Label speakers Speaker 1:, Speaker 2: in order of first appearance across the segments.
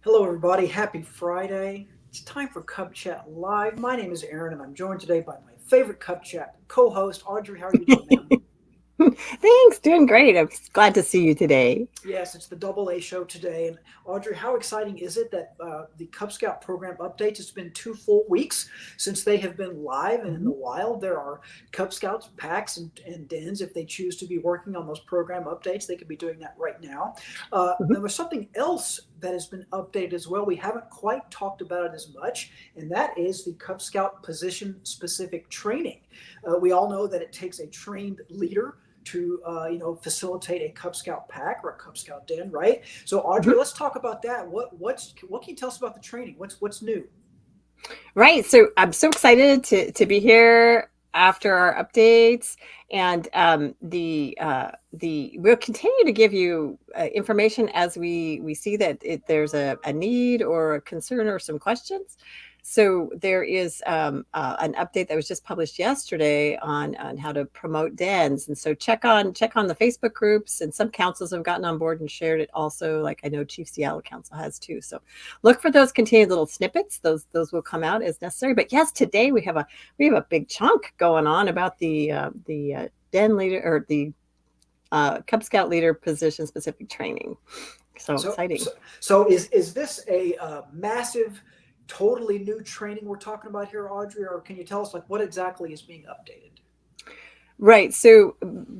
Speaker 1: Hello, everybody. Happy Friday. It's time for Cub Chat Live. My name is Aaron, and I'm joined today by my favorite Cub Chat co host, Audrey. How are you doing, ma'am?
Speaker 2: Thanks, doing great. I'm glad to see you today.
Speaker 1: Yes, it's the Double A show today. And Audrey, how exciting is it that the Cub Scout program updates? It's been 2 full weeks since they have been live and in the
Speaker 2: Mhm.
Speaker 1: wild. There are Cub Scouts, packs, and dens. If they choose to be working on those program updates, they could be doing that right now.
Speaker 2: Mhm.
Speaker 1: There was something else that has been updated as well. We haven't quite talked about it as much, and that is the Cub Scout position specific training. We all know that it takes a trained leader to facilitate a Cub Scout pack or a Cub Scout den, right? So Audrey,
Speaker 2: Mhm.
Speaker 1: let's talk about that. What can you tell us about the training? What's new?
Speaker 2: Right. So I'm so excited to be here after our updates, and the we'll continue to give you information as we see that there's a need or a concern or some questions. So there is an update that was just published yesterday on how to promote dens, and so check on the Facebook groups, and some councils have gotten on board and shared it also. Like I know Chief Seattle Council has too. So look for those contained little snippets. Those will come out as necessary. But yes, today we have a big chunk going on about the den leader or the Cub Scout leader position specific training. So
Speaker 1: So
Speaker 2: exciting.
Speaker 1: so, so is this a massive, totally new training we're talking about here, Audrey, or can you tell us like what exactly is being updated?
Speaker 2: Right. So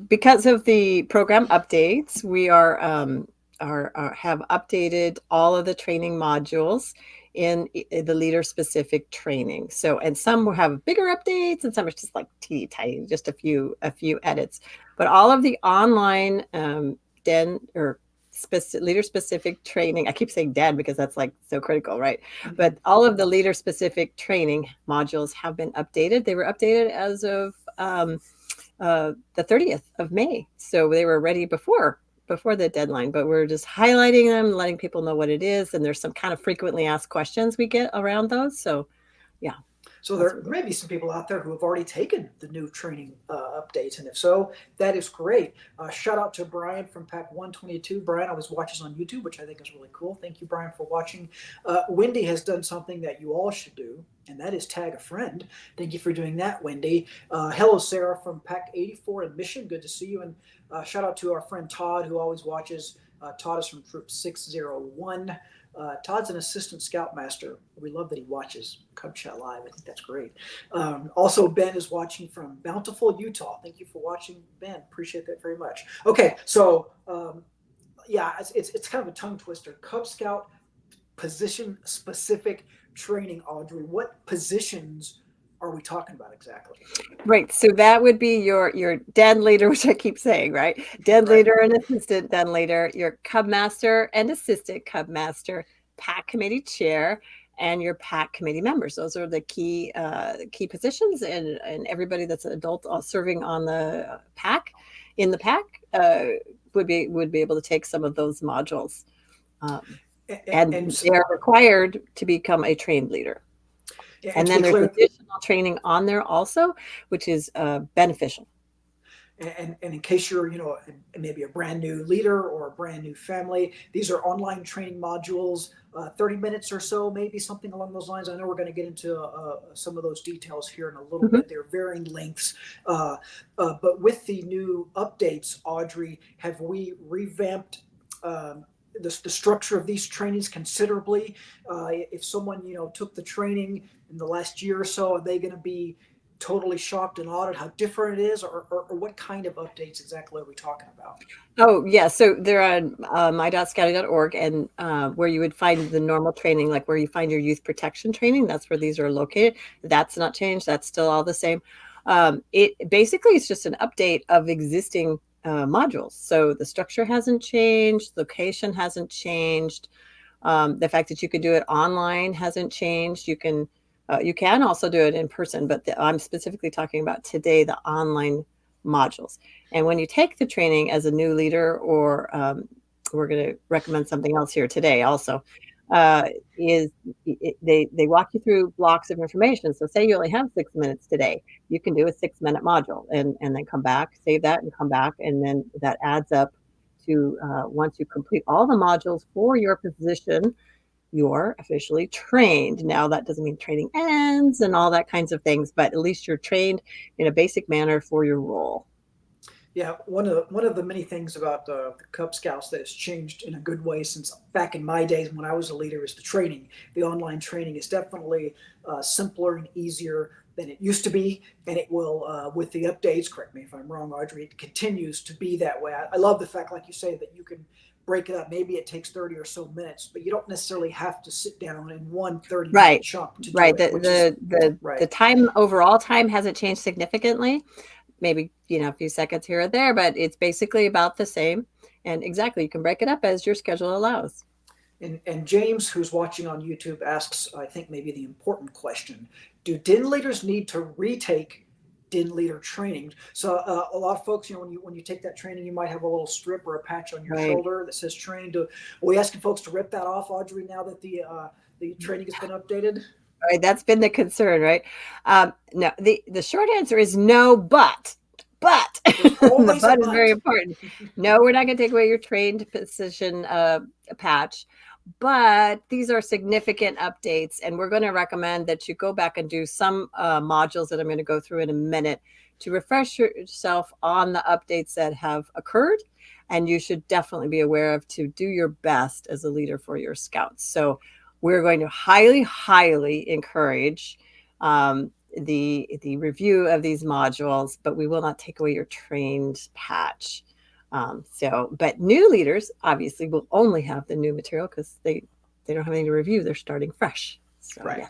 Speaker 2: because of the program updates, we are have updated all of the training modules in the leader specific training. So and some will have bigger updates and some are just like teeny tiny, just a few edits. But all of the online den or leader specific training, I keep saying den because that's like so critical, right?
Speaker 1: Mm-hmm.
Speaker 2: But all of the leader specific training modules have been updated. They were updated as of the 30th of May. So they were ready before the deadline, but we're just highlighting them, letting people know what it is. And there's some kind of frequently asked questions we get around those. So yeah,
Speaker 1: So
Speaker 2: that's
Speaker 1: there
Speaker 2: what we're
Speaker 1: may be some people out there who have already taken the new training updates, and if so, that is great. Shout out to Brian from Pack 122. Brian always watches on YouTube, which I think is really cool. Thank you, Brian, for watching. Wendy has done something that you all should do, and that is tag a friend. Thank you for doing that, Wendy. Hello, Sarah from Pack 84 in Mission. Good to see you. And shout out to our friend Todd, who always watches. Todd is from Troop 601. Todd's an assistant scoutmaster. We love that he watches Cub Chat Live. I think that's great. Also, Ben is watching from Bountiful, Utah. Thank you for watching, Ben. Appreciate that very much. Okay, so yeah, it's kind of a tongue twister. Cub Scout position specific training, Audrey. What positions are we talking about exactly?
Speaker 2: right. So that would be your den leader, which I keep saying, right? Den
Speaker 1: Right.
Speaker 2: leader and assistant den leader, your cub master and assistant cub master, pack committee chair, and your pack committee members. Those are the key positions, and everybody that's an adult serving on the pack in the pack uh, would be able to take some of those modules, um, and
Speaker 1: And
Speaker 2: they are required to become a trained leader.
Speaker 1: and
Speaker 2: And
Speaker 1: to
Speaker 2: then
Speaker 1: be
Speaker 2: there's
Speaker 1: clear,
Speaker 2: additional training on there also, which is beneficial.
Speaker 1: and in case you're maybe a brand new leader or a brand new family, these are online training modules, 30 minutes or so, maybe something along those lines. I know we're going to get into some of those details here in a little
Speaker 2: Mhm.
Speaker 1: bit. They're varying lengths, but with the new updates, Audrey, have we revamped the structure of these trainings considerably? If someone took the training in the last year or so, are they going to be totally shocked and awed at how different it is, or what kind of updates exactly are we talking about?
Speaker 2: Oh, yeah. So they're on my.scouting.org, and where you would find the normal training, like where you find your youth protection training, that's where these are located. That's not changed. That's still all the same. It basically is just an update of existing modules. So the structure hasn't changed, location hasn't changed. The fact that you could do it online hasn't changed. You can also do it in person, but I'm specifically talking about today the online modules. And when you take the training as a new leader, or we're going to recommend something else here today also, uh, is they walk you through blocks of information. So say you only have 6 minutes today, you can do a 6 minute module and then come back, save that and come back, and then that adds up to once you complete all the modules for your position, you're officially trained. Now, that doesn't mean training ends and all that kinds of things, but at least you're trained in a basic manner for your role.
Speaker 1: Yeah, one of the many things about the Cub Scouts that has changed in a good way since back in my days when I was a leader is the training. The online training is definitely simpler and easier than it used to be, and it will, with the updates. Correct me if I'm wrong, Audrey. It continues to be that way. I love the fact, like you say, that you can break it up. Maybe it takes 30 or so minutes, but you don't necessarily have to sit down in one 30-minute
Speaker 2: Right.
Speaker 1: chunk to do
Speaker 2: Right.
Speaker 1: it, which is
Speaker 2: The
Speaker 1: right.
Speaker 2: time, overall time, hasn't changed significantly. Maybe, a few seconds here or there, but it's basically about the same. And exactly, you can break it up as your schedule allows.
Speaker 1: And James, who's watching on YouTube, asks, I think maybe the important question: do DIN leaders need to retake DIN leader training? So a lot of folks, when you take that training, you might have a little strip or a patch on your
Speaker 2: Right.
Speaker 1: shoulder that says "trained." Are we asking folks to rip that off, Audrey? Now that the training has been updated?
Speaker 2: Right. That's been the concern, right? No, the short answer is no, but
Speaker 1: There's
Speaker 2: the
Speaker 1: always a
Speaker 2: but is very
Speaker 1: but.
Speaker 2: important. No, we're not going to take away your trained position patch, but these are significant updates, and we're going to recommend that you go back and do some modules that I'm going to go through in a minute to refresh yourself on the updates that have occurred, and you should definitely be aware of to do your best as a leader for your scouts. So we're going to highly, highly encourage the review of these modules, but we will not take away your trained patch. But new leaders obviously will only have the new material because they don't have anything to review. They're starting fresh. So
Speaker 1: Right.
Speaker 2: yeah.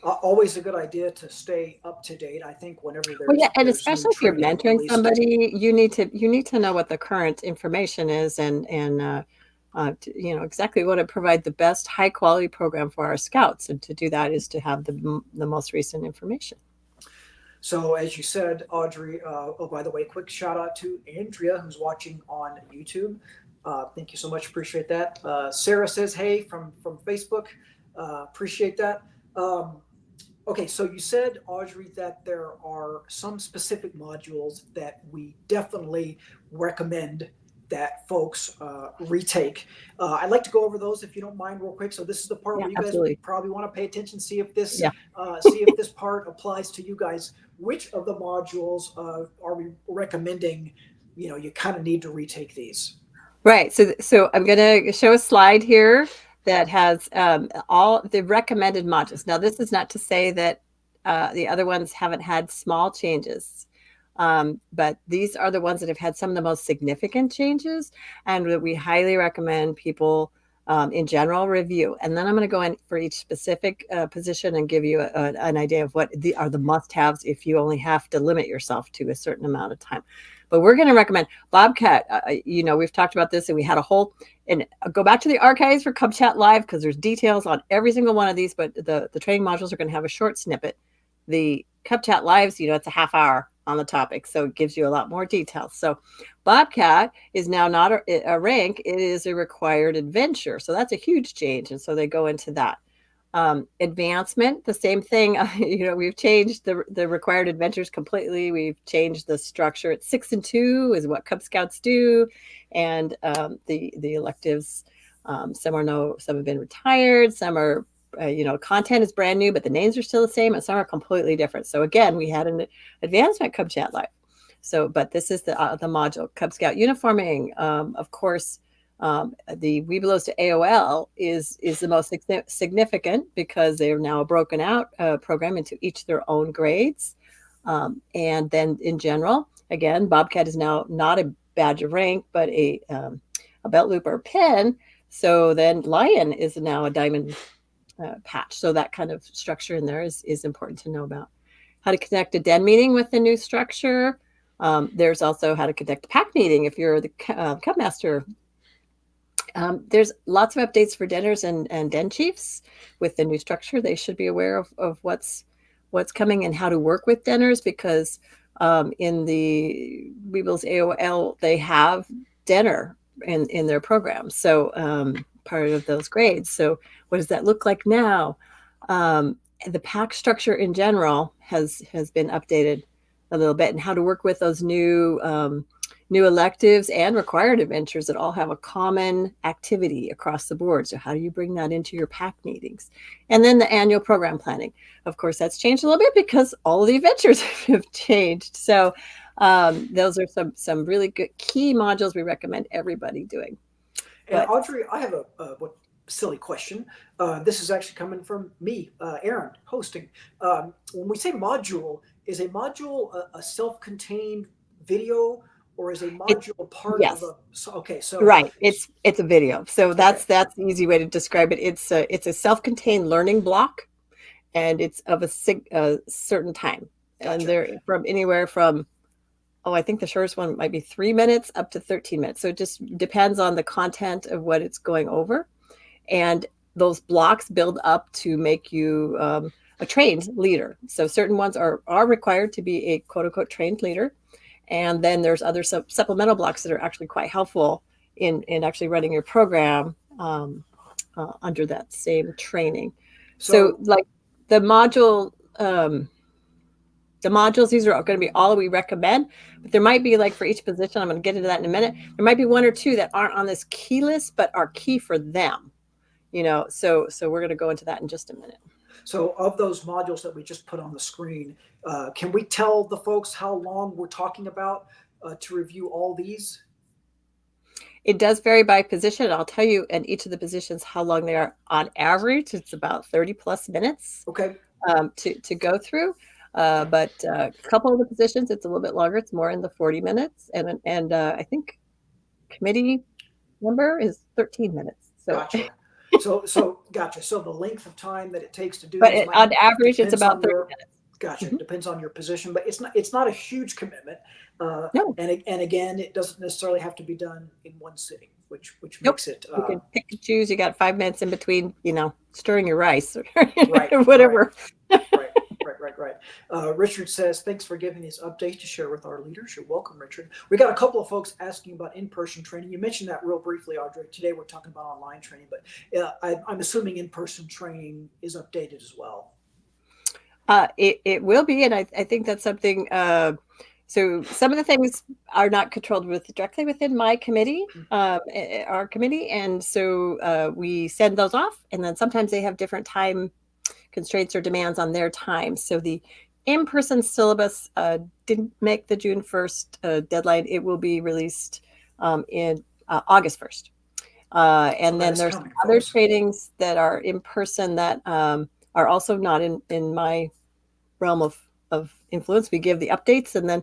Speaker 1: Always a good idea to stay up to date. I think whenever
Speaker 2: Well, yeah, and
Speaker 1: there's new
Speaker 2: especially if you're
Speaker 1: training
Speaker 2: mentoring
Speaker 1: released.
Speaker 2: somebody, you need to know what the current information is, and exactly what to provide the best high quality program for our scouts. And to do that is to have the most recent information.
Speaker 1: So, as you said, Audrey, oh, by the way, quick shout out to Andrea, who's watching on YouTube. Thank you so much. Appreciate that. Sarah says, hey, from Facebook. Appreciate that. Okay, so you said, Audrey, that there are some specific modules that we definitely recommend that folks retake. I'd like to go over those if you don't mind, real quick. So this is the part
Speaker 2: Yeah,
Speaker 1: where you guys
Speaker 2: absolutely.
Speaker 1: probably want to pay attention,
Speaker 2: Yeah.
Speaker 1: see if this part applies to you guys. Which of the modules are we recommending? You kind of need to retake these.
Speaker 2: Right. So I'm going to show a slide here that has all the recommended modules. Now, this is not to say that the other ones haven't had small changes, but these are the ones that have had some of the most significant changes, and that we highly recommend people in general review. And then I'm going to go in for each specific position and give you an idea of what are the must-haves if you only have to limit yourself to a certain amount of time. But we're going to recommend Bobcat. We've talked about this, and we had a whole, and go back to the archives for Cub Chat Live because there's details on every single one of these. But the training modules are going to have a short snippet. The Cub Chat Lives, it's a half hour on the topic, so it gives you a lot more details. So Bobcat is now not a rank; it is a required adventure. So that's a huge change, and so they go into that. Advancement, the same thing. We've changed the required adventures completely. We've changed the structure. It's 6 and 2 is what Cub Scouts do, and the electives. Some have been retired. Some are, content is brand new, but the names are still the same, and some are completely different. So again, we had an advancement Cub Chat Live. So, but this is the module Cub Scout uniforming, of course. The Webelos to AOL is the most significant because they are now a broken out program into each their own grades. And then in general, again, Bobcat is now not a badge of rank, but a belt loop or pin. So then Lion is now a diamond patch. So that kind of structure in there is important to know about. How to connect a den meeting with the new structure. There's also how to conduct a pack meeting if you're the Cub Master. There's lots of updates for denners and den chiefs with the new structure. They should be aware of what's coming and how to work with denners because in the Weebles AOL, they have denner in their program. So part of those grades. So what does that look like now? The pack structure in general has been updated a little bit, and how to work with those new new electives and required adventures that all have a common activity across the board. So how do you bring that into your PAC meetings? And then the annual program planning. Of course, that's changed a little bit because all of the adventures have changed. So those are some really good key modules we recommend everybody doing.
Speaker 1: And
Speaker 2: But
Speaker 1: Audrey, I have what silly question. This is actually coming from me, Aaron, hosting. When we say module, is a module a self-contained video, or is a
Speaker 2: it,
Speaker 1: module part of
Speaker 2: yes,
Speaker 1: a? Okay, so
Speaker 2: right. It's a video. So
Speaker 1: okay,
Speaker 2: that's the easy way to describe it. It's a self-contained learning block, and it's of a certain time, and
Speaker 1: gotcha.
Speaker 2: they're from anywhere from, oh, I think the shortest one might be 3 minutes up to 13 minutes. So it just depends on the content of what it's going over. And those blocks build up to make you a trained leader. So certain ones are required to be a quote unquote trained leader. And then there's other supplemental blocks that are actually quite helpful in actually running your program under that same training. So like the module, the modules, these are going to be all we recommend, but there might be, like, for each position, I'm going to get into that in a minute, there might be one or two that aren't on this key list but are key for them, so we're going to go into that in just a minute.
Speaker 1: So of those modules that we just put on the screen, can we tell the folks how long we're talking about to review all these?
Speaker 2: It does vary by position. I'll tell you in each of the positions how long they are. On average, it's about 30 plus minutes
Speaker 1: Okay.
Speaker 2: to go through. But a couple of the positions, it's a little bit longer. It's more in the 40 minutes. And I think committee member is 13 minutes. So,
Speaker 1: Gotcha. Gotcha. So the length of time that it takes to do
Speaker 2: but
Speaker 1: these
Speaker 2: on average, it's
Speaker 1: depends
Speaker 2: about
Speaker 1: on
Speaker 2: 30
Speaker 1: your,
Speaker 2: minutes.
Speaker 1: gotcha.
Speaker 2: Mhm.
Speaker 1: Depends on your position, but it's not a huge commitment.
Speaker 2: No,
Speaker 1: And again, it doesn't necessarily have to be done in one sitting, which
Speaker 2: nope.
Speaker 1: makes it
Speaker 2: You can pick and choose. You got 5 minutes in between, stirring your rice or
Speaker 1: right,
Speaker 2: whatever.
Speaker 1: right. Richard says, thanks for giving these updates to share with our leaders. You're welcome, Richard. We got a couple of folks asking about in-person training. You mentioned that real briefly, Audrey. Today we're talking about online training, but I'm assuming in-person training is updated as well.
Speaker 2: It will be, and I think that's something. So some of the things are not controlled directly within my committee, our committee, and so we send those off, and then sometimes they have different time constraints or demands on their time. So the in-person syllabus didn't make the June 1st deadline. It will be released in August 1st. And then there's some other trainings that are in person that are also not in my realm of influence. We give the updates, and then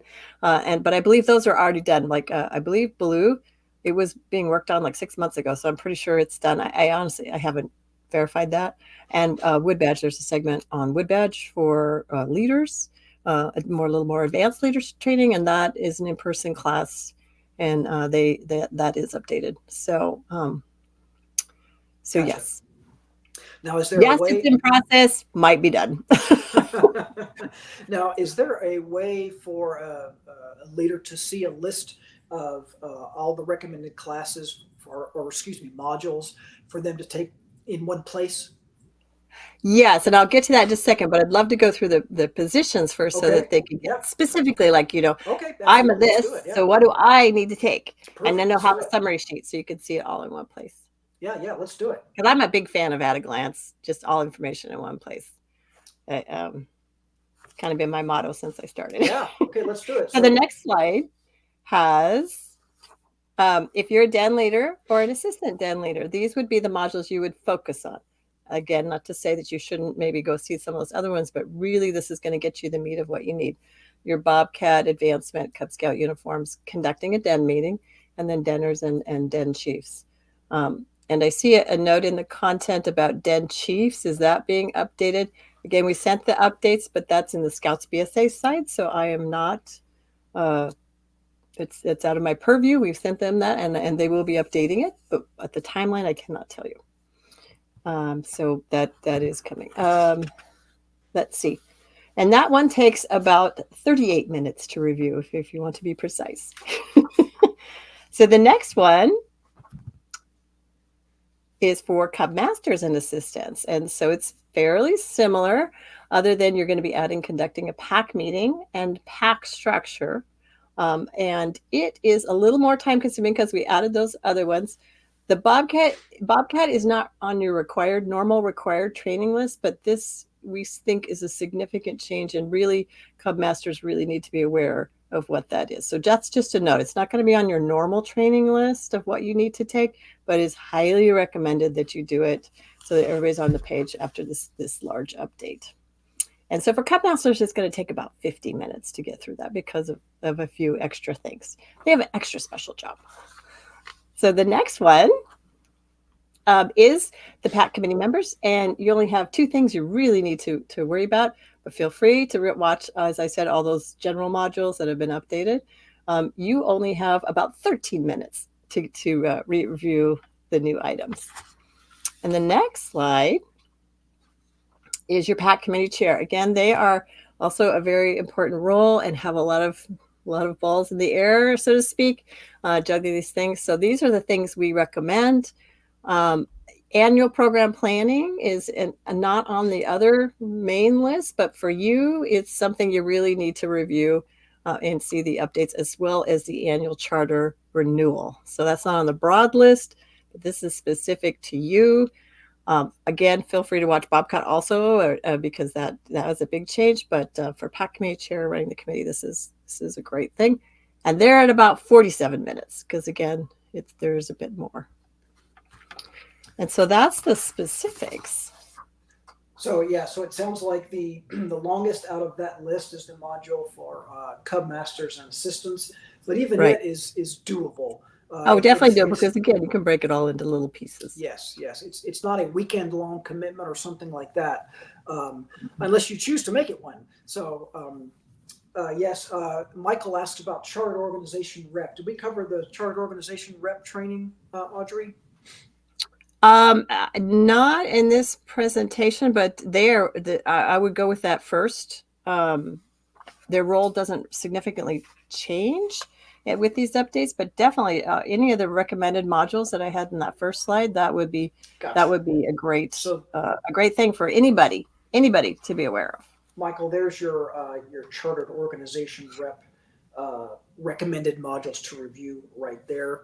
Speaker 2: but I believe those are already done. Like I believe Blue, it was being worked on like 6 months ago, so I'm pretty sure it's done. I honestly I haven't verified that. And Wood Badge, there's a segment on Wood Badge for leaders, a little more advanced leadership training, and that is an in-person class, and that is updated. So
Speaker 1: Gotcha.
Speaker 2: Yes.
Speaker 1: Now, is there a way?
Speaker 2: It's in process, might be done.
Speaker 1: Now, is there a way for a leader to see a list of all the recommended classes or excuse me, modules for them to take in one place?
Speaker 2: Yes, and I'll get to that in just a second, but I'd love to go through the positions first so that they can get specifically, like,
Speaker 1: Okay,
Speaker 2: I'm a this, so what do I need to take? And then they'll have a summary sheet so you can see it all in one place.
Speaker 1: Yeah, let's do it.
Speaker 2: Because I'm a big fan of at a glance, just all information in one place. It's kind of been my motto since I started.
Speaker 1: Yeah, okay, let's do it.
Speaker 2: So the next slide has, if you're a den leader or an assistant den leader, these would be the modules you would focus on. Again, not to say that you shouldn't maybe go see some of those other ones, but really this is going to get you the meat of what you need. Your Bobcat advancement, Cub Scout uniforms, conducting a den meeting, and then denners and den chiefs. And I see a note in the content about den chiefs. Is that being updated? Again, we sent the updates, but that's in the Scouts BSA side, so I am not, it's out of my purview. We've sent them that, and they will be updating it, but at the timeline, I cannot tell you. So that is coming. Let's see. And that one takes about 38 minutes to review, if you want to be precise. So the next one is for Cub Masters and Assistants. And so it's fairly similar, other than you're going to be adding conducting a PAC meeting and PAC structure And it is a little more time consuming because we added those other ones. The Bobcat is not on your normal required training list, but this we think is a significant change, and really Cub Masters really need to be aware of what that is. So that's just a note. It's not going to be on your normal training list of what you need to take, but it's highly recommended that you do it so that everybody's on the page after this large update. And so for Cub Masters, it's going to take about 50 minutes to get through that because of a few extra things. They have an extra special job. So the next one is the PAC committee members, and you only have two things you really need to worry about, but feel free to watch, as I said, all those general modules that have been updated. You only have about 13 minutes to review the new items. And the next slide is your PAC committee chair. Again, they are also a very important role and have a lot of balls in the air, so to speak, juggling these things. So these are the things we recommend. Annual program planning is not on the other main list, but for you, it's something you really need to review and see the updates, as well as the annual charter renewal. So that's not on the broad list, but this is specific to you. Again, feel free to watch Bobcat also, because that was a big change. But for PAC committee chair running the committee, this is a great thing. And they're at about 47 minutes because, again, there's a bit more. And so that's the specifics.
Speaker 1: So yeah, so it sounds like the longest out of that list is the module for Cub Masters and Assistants, but even
Speaker 2: Right.
Speaker 1: it is doable.
Speaker 2: Definitely do, because again, you can break it all into little pieces.
Speaker 1: Yes. It's not a weekend long commitment or something like that, unless you choose to make it one. So yes, Michael asked about chartered organization rep. Did we cover the chartered organization rep training, Audrey?
Speaker 2: Not in this presentation, but I would go with that first. Their role doesn't significantly change with these updates, but definitely any of the recommended modules that I had in that first slide, that would be a great thing for anybody to be aware of.
Speaker 1: Michael, there's your chartered organization rep recommended modules to review right there.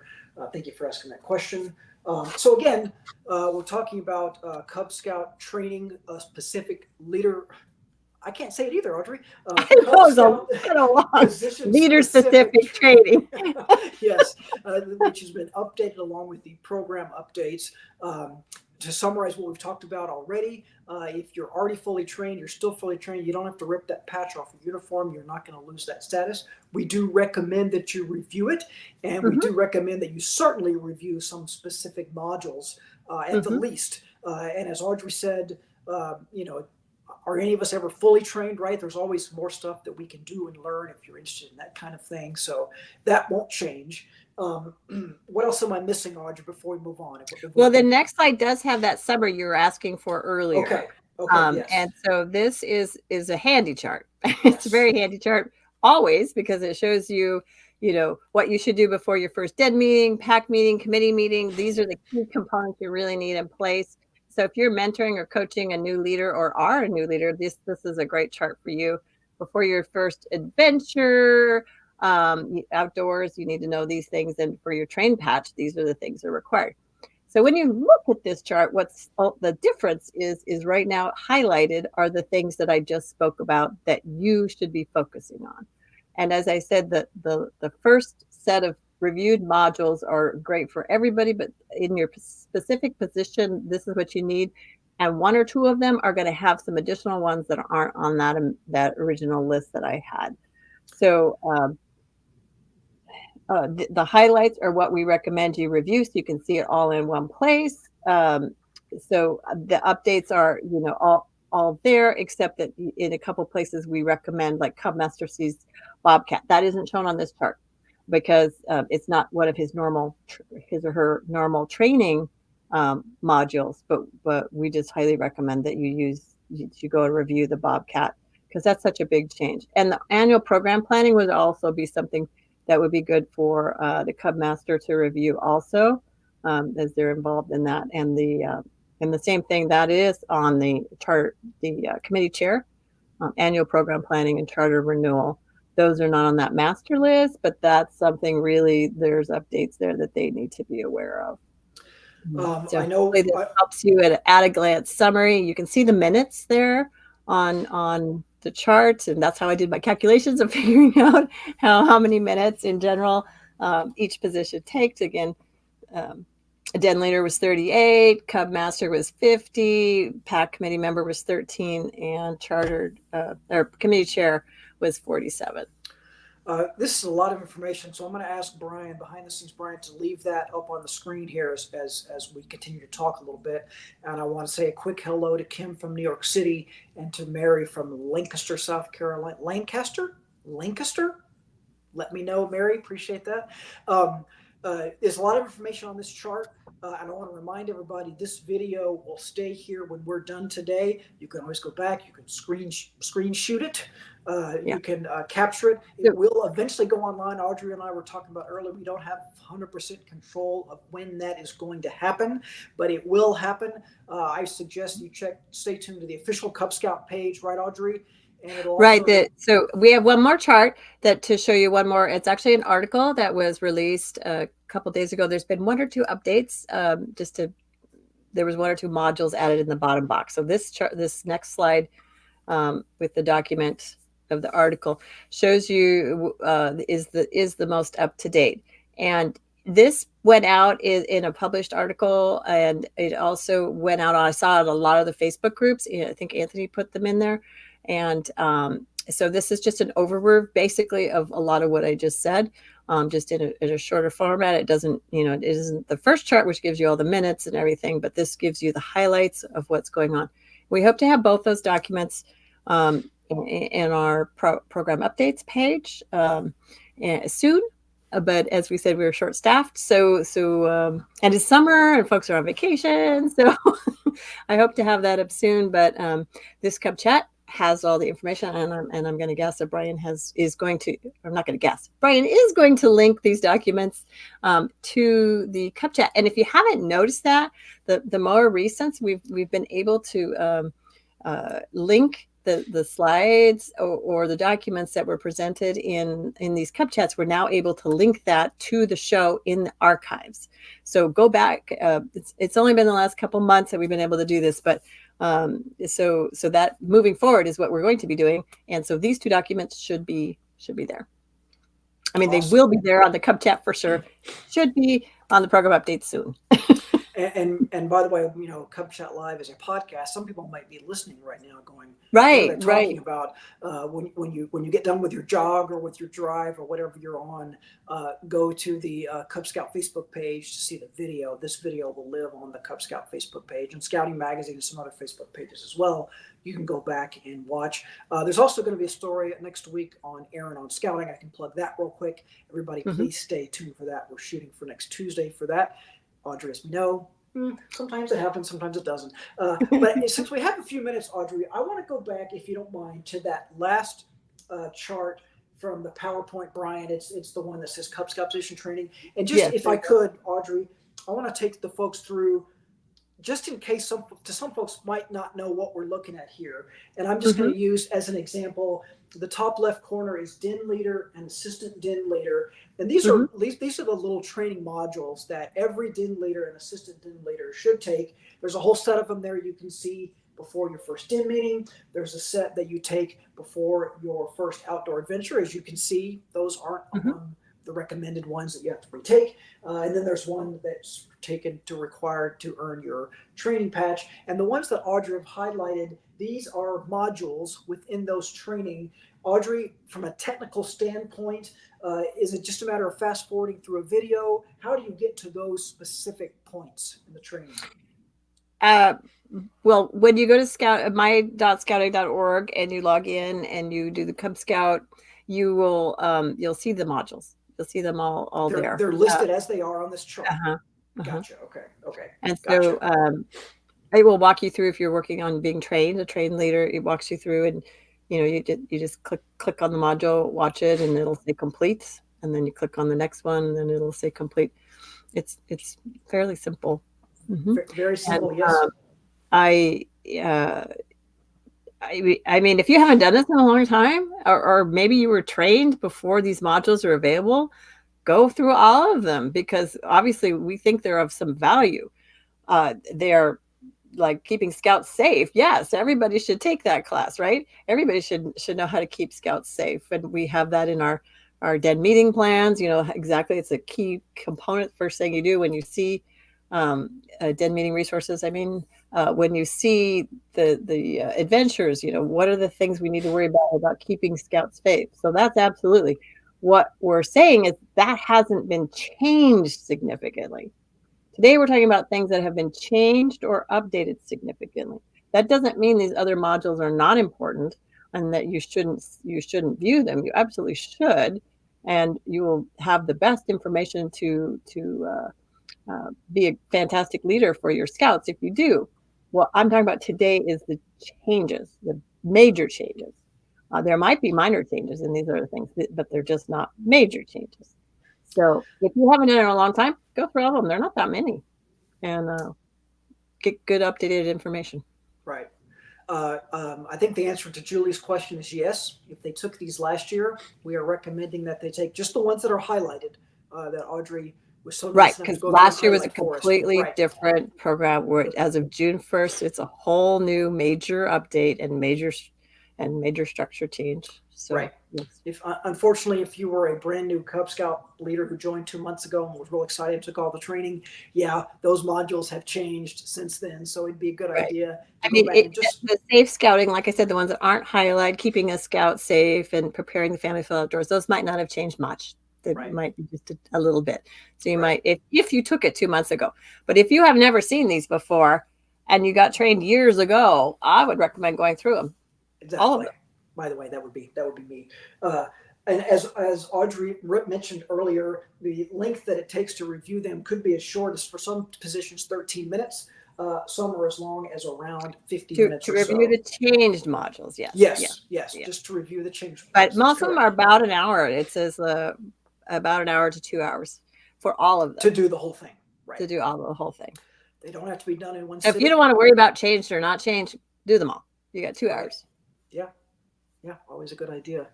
Speaker 1: Thank you for asking that question. So again, we're talking about Cub Scout training a specific leader. I can't say it either, Audrey.
Speaker 2: Leader-specific training.
Speaker 1: Yes, which has been updated along with the program updates. To summarize what we've talked about already, if you're already fully trained, you're still fully trained, you don't have to rip that patch off your uniform, you're not going to lose that status. We do recommend that you review it, and we do recommend that you certainly review some specific modules at the least. And as Audrey said, are any of us ever fully trained, right? There's always more stuff that we can do and learn if you're interested in that kind of thing. So that won't change. What else am I missing, Audrey, before we move on?
Speaker 2: Well, the next slide does have that summary you were asking for earlier.
Speaker 1: Okay. Yes.
Speaker 2: And so this is a handy chart. It's a very handy chart always, because it shows you, what you should do before your first DED meeting, PAC meeting, committee meeting. These are the key components you really need in place. So if you're mentoring or coaching a new leader or are a new leader, this is a great chart for you. Before your first adventure, outdoors, you need to know these things. And for your train patch, these are the things that are required. So when you look at this chart, what's the difference is right now highlighted are the things that I just spoke about that you should be focusing on. And as I said, the first set of reviewed modules are great for everybody, but in your specific position, this is what you need. And one or two of them are going to have some additional ones that aren't on that original list that I had. So the highlights are what we recommend you review, so you can see it all in one place. So the updates are, all there, except that in a couple places we recommend, like Cub Master sees Bobcat. That isn't shown on this chart because it's not one of his or her normal training modules. But we just highly recommend that you go and review the Bobcat, because that's such a big change. And the annual program planning would also be something that would be good for the Cub Master to review also, as they're involved in that. And the same thing that is on the chart, the committee chair, annual program planning and charter renewal. those are not on that master list, but that's something really, there's updates there that they need to be aware of. So
Speaker 1: I know.
Speaker 2: hopefully this helps you at a glance summary. You can see the minutes there on the chart, and that's how I did my calculations of figuring out how many minutes in general each position takes. Again, a den leader was 38, Cub master was 50, pack committee member was 13, and chartered or committee chair was 47.
Speaker 1: This is a lot of information, so I'm going to ask Brian, behind the scenes, Brian, to leave that up on the screen here as we continue to talk a little bit. And I want to say a quick hello to Kim from New York City and to Mary from Lancaster, South Carolina. Lancaster? Let me know, Mary. Appreciate that. There's a lot of information on this chart. And I want to remind everybody this video will stay here when we're done today. You can always go back. You can screen shoot it. You can capture it. It will eventually go online. Audrey and I were talking about earlier. We don't have 100% control of when that is going to happen, but it will happen. I suggest you stay tuned to the official Cub Scout page, right, Audrey?
Speaker 2: Right. So we have one more chart to show you one more. It's actually an article that was released a couple days ago. There's been 1 or 2 updates. There was 1 or 2 modules added in the bottom box. So this next slide with the document of the article shows you is the most up to date. And this went out in a published article, and it also went out. I saw it a lot of the Facebook groups. I think Anthony put them in there. And so this is just an overview basically of a lot of what I just said, just in a shorter format. It doesn't, it isn't the first chart, which gives you all the minutes and everything, but this gives you the highlights of what's going on. We hope to have both those documents in our program updates page soon. But as we said, we were short staffed. So and it's summer and folks are on vacation. So I hope to have that up soon. But this Cub Chat has all the information, and I'm going to guess that Brian is going to. I'm not going to guess. Brian is going to link these documents to the Cub Chat. And if you haven't noticed that, the more recent, we've been able to link the slides or the documents that were presented in these Cub Chats. We're now able to link that to the show in the archives. So go back. It's only been the last couple months that we've been able to do this, but so that moving forward is what we're going to be doing. And so these 2 documents should be there. I mean, awesome. They will be there on the Cub Chat for sure. Should be on the program update soon.
Speaker 1: And by the way, Cub Chat Live is a podcast. Some people might be listening right now going,
Speaker 2: right,
Speaker 1: what are they talking about? When you get done with your jog or with your drive or whatever you're on, go to the Cub Scout Facebook page to see the video. This video will live on the Cub Scout Facebook page and Scouting Magazine and some other Facebook pages as well. You can go back and watch. There's also going to be a story next week on Aaron on Scouting. I can plug that real quick. Everybody, please stay tuned for that. We're shooting for next Tuesday for that. Audrey, as we know, sometimes it happens, sometimes it doesn't. But since we have a few minutes, Audrey, I want to go back, if you don't mind, to that last chart from the PowerPoint, Brian. It's the one that says Cub Scout position training. And just if I could, Audrey, I want to take the folks through, just in case some folks might not know what we're looking at here. And I'm just going to use as an example, the top left corner is den leader and assistant den leader. And these are the little training modules that every den leader and assistant den leader should take. There's a whole set of them there you can see before your first den meeting. There's a set that you take before your first outdoor adventure. As you can see, those aren't among the recommended ones that you have to retake. And then there's one that's required to earn your training patch. And the ones that Audrey have highlighted, these are modules within those training. Audrey, from a technical standpoint, is it just a matter of fast forwarding through a video? How do you get to those specific points in the training?
Speaker 2: Well, when you go to my.scouting.org and you log in and you do the Cub Scout, you will you'll see the modules. You'll see them all there.
Speaker 1: They're listed as they are on this chart. Gotcha. Okay.
Speaker 2: And so it will walk you through if you're working on being trained, a trained leader. It walks you through, and you just click on the module, watch it, and it'll say complete. And then you click on the next one, and then it'll say complete. It's fairly simple.
Speaker 1: Very simple.
Speaker 2: And,
Speaker 1: yes.
Speaker 2: I mean, if you haven't done this in a long time, or maybe you were trained before these modules are available, go through all of them, because obviously we think they're of some value. They're like keeping scouts safe. Yes, everybody should take that class, right? Everybody should know how to keep scouts safe, and we have that in our den meeting plans. You know exactly, it's a key component. First thing you do when you see den meeting resources. I mean, when you see the adventures, you know, what are the things we need to worry about keeping scouts safe? So that's absolutely what we're saying, is that hasn't been changed significantly. Today, we're talking about things that have been changed or updated significantly. That doesn't mean these other modules are not important and that you shouldn't view them. You absolutely should, and you will have the best information to be a fantastic leader for your scouts if you do. What I'm talking about today is the changes, the major changes. There might be minor changes in these other things, but they're just not major changes. So if you haven't done it in a long time, go through all of them. They're not that many, and get good updated information.
Speaker 1: Right. I think the answer to Julie's question is yes. If they took these last year, we are recommending that they take just the ones that are highlighted, that Audrey was so
Speaker 2: Right,
Speaker 1: nice enough
Speaker 2: because
Speaker 1: to go
Speaker 2: last
Speaker 1: through
Speaker 2: year
Speaker 1: and
Speaker 2: was a
Speaker 1: highlight for us.
Speaker 2: completely
Speaker 1: Right.
Speaker 2: different program, where as of June 1st, it's a whole new major update and major structure change. So
Speaker 1: Right.
Speaker 2: yes.
Speaker 1: If unfortunately, if you were a brand new Cub Scout leader who joined 2 months ago and was real excited and took all the training, yeah, those modules have changed since then. So it'd be a good
Speaker 2: Right.
Speaker 1: idea
Speaker 2: I
Speaker 1: to go
Speaker 2: mean,
Speaker 1: back and just
Speaker 2: the safe scouting, like I said, the ones that aren't highlighted, keeping a scout safe and preparing the family for outdoors, those might not have changed much. They
Speaker 1: right.
Speaker 2: might be just a little bit. So you
Speaker 1: Right.
Speaker 2: might, if you took it 2 months ago. But if you have never seen these before and you got trained years ago, I would recommend going through them, all of
Speaker 1: Exactly.
Speaker 2: them.
Speaker 1: By the way, that would be me. Uh, and as Audrey mentioned earlier, the length that it takes to review them could be as short as, for some positions, 13 minutes. Some are as long as around 50 minutes
Speaker 2: To
Speaker 1: or
Speaker 2: review
Speaker 1: so.
Speaker 2: the changed modules, yes, yeah,
Speaker 1: Yes,
Speaker 2: yeah.
Speaker 1: just to review the change
Speaker 2: But
Speaker 1: modules. That's
Speaker 2: most of them
Speaker 1: correct.
Speaker 2: are about an hour. It says about an hour to 2 hours for all of them,
Speaker 1: To do the whole thing. Right.
Speaker 2: to do all the whole thing.
Speaker 1: They don't have to be done in one
Speaker 2: If
Speaker 1: sitting.
Speaker 2: you don't want to worry about changed or not changed, do them all. You got 2 hours.
Speaker 1: Yeah. Yeah. Always a good idea.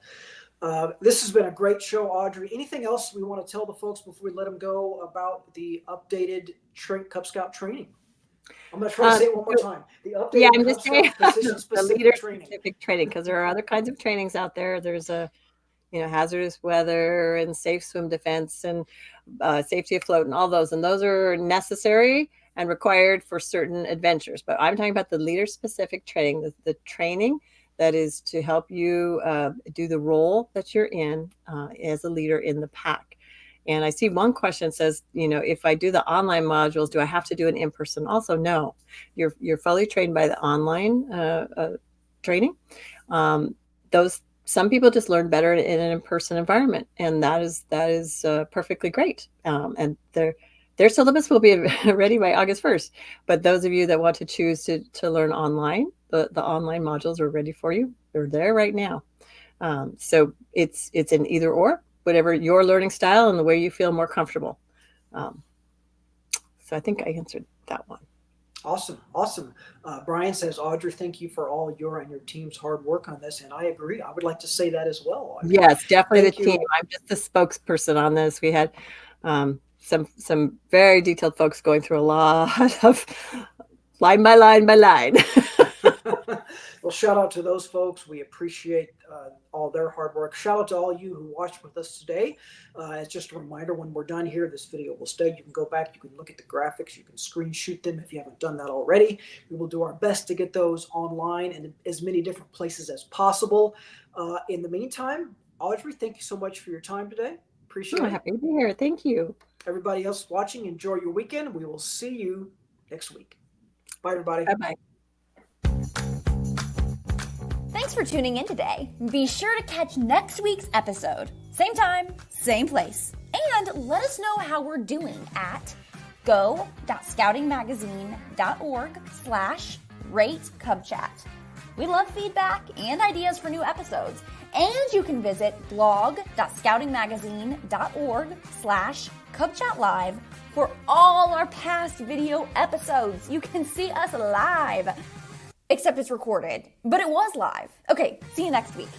Speaker 1: This has been a great show, Audrey. Anything else we want to tell the folks before we let them go about the updated Cub Scout training? I'm going to try to say it one more time. The
Speaker 2: Yeah,
Speaker 1: updated
Speaker 2: I'm
Speaker 1: Cub
Speaker 2: just saying
Speaker 1: Scout position
Speaker 2: the
Speaker 1: specific
Speaker 2: leader
Speaker 1: training.
Speaker 2: specific training, because there are other kinds of trainings out there. There's hazardous weather and safe swim defense and safety afloat and all those. And those are necessary and required for certain adventures. But I'm talking about the leader specific training, the training that is to help you do the role that you're in as a leader in the pack. And I see one question says, if I do the online modules, do I have to do an in-person? Also, no. You're fully trained by the online training. Some people just learn better in an in-person environment, and that is perfectly great. And their syllabus will be ready by August 1st. But those of you that want to choose to learn online, the online modules are ready for you. They're there right now. So it's an either or, whatever your learning style and the way you feel more comfortable. So I think I answered that one.
Speaker 1: Awesome. Brian says, Audrey, thank you for all your and your team's hard work on this. And I agree. I would like to say that as well, Audrey.
Speaker 2: Yes, definitely
Speaker 1: Thank
Speaker 2: the team.
Speaker 1: you.
Speaker 2: I'm just the spokesperson on this. We had some very detailed folks going through a lot of line by line by line.
Speaker 1: Well, shout out to those folks. We appreciate all their hard work. Shout out to all you who watched with us today. It's just a reminder, when we're done here, this video will stay. You can go back, you can look at the graphics, you can screenshot them if you haven't done that already. We will do our best to get those online and in as many different places as possible. In the meantime, Audrey, thank you so much for your time today. Appreciate it.
Speaker 2: Happy to be here. Thank you.
Speaker 1: Everybody else watching, enjoy your weekend. We will see you next week. Bye, everybody.
Speaker 2: Bye-bye.
Speaker 3: Thanks for tuning in today. Be sure to catch next week's episode. Same time, same place. And let us know how we're doing at go.scoutingmagazine.org/ratecubchat. We love feedback and ideas for new episodes. And you can visit blog.scoutingmagazine.org/cubchatlive for all our past video episodes. You can see us live. except it's recorded, but it was live. Okay, see you next week.